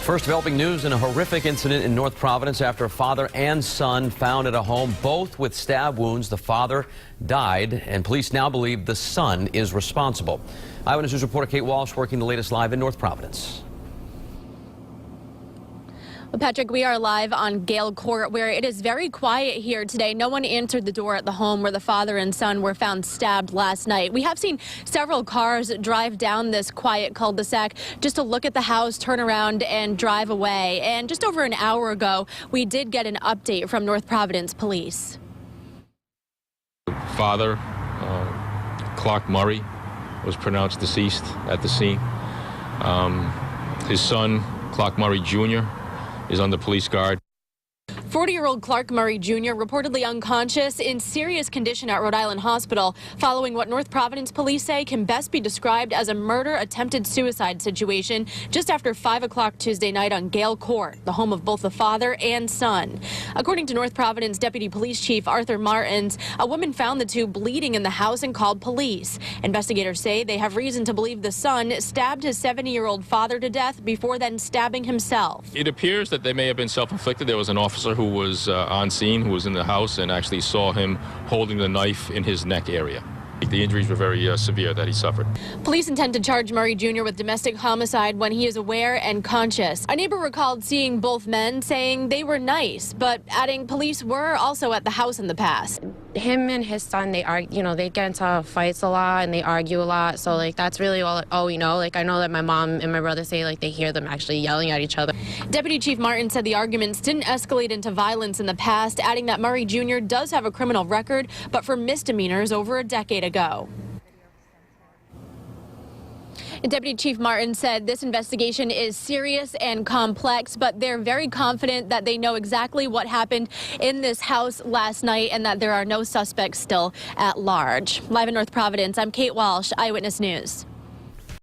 First developing news in a horrific incident in North Providence after a father and son found at a home, both with stab wounds. The father died, and police now believe the son is responsible. Eyewitness News reporter Kate Walsh working the latest live in North Providence. Well, Patrick, we are live on Gale Court, where it is very quiet here today. No one answered the door at the home where the father and son were found stabbed last night. We have seen several cars drive down this quiet cul-de-sac just to look at the house, turn around, and drive away. And just over an hour ago, we did get an update from North Providence police. Father, Clark Murray, was pronounced deceased at the scene. His son, Clark Murray Jr., is under police guard. 40-year-old Clark Murray Jr. reportedly unconscious in serious condition at Rhode Island Hospital following what North Providence police say can best be described as a murder-attempted suicide situation just after 5 o'clock Tuesday night on Gale Court, the home of both the father and son. According to North Providence Deputy Police Chief Arthur Martins, a woman found the two bleeding in the house and called police. Investigators say they have reason to believe the son stabbed his 70-year-old father to death before then stabbing himself. It appears that they may have been self-inflicted. There was an officer who was on scene, who was in the house, and actually saw him holding the knife in his neck area. The injuries were very severe that he suffered. Police intend to charge Murray Jr. with domestic homicide when he is aware and conscious. A neighbor recalled seeing both men, saying they were nice, but adding police were also at the house in the past. Him and his son, they argue, they get into fights a lot and they argue a lot. So that's really all we know. I know that my mom and my brother say they hear them actually yelling at each other. Deputy Chief Martin said the arguments didn't escalate into violence in the past, adding that Murray Jr. does have a criminal record, but for misdemeanors over a decade ago. And Deputy Chief Martin said this investigation is serious and complex, but they're very confident that they know exactly what happened in this house last night and that there are no suspects still at large. Live in North Providence, I'm Kate Walsh, Eyewitness News.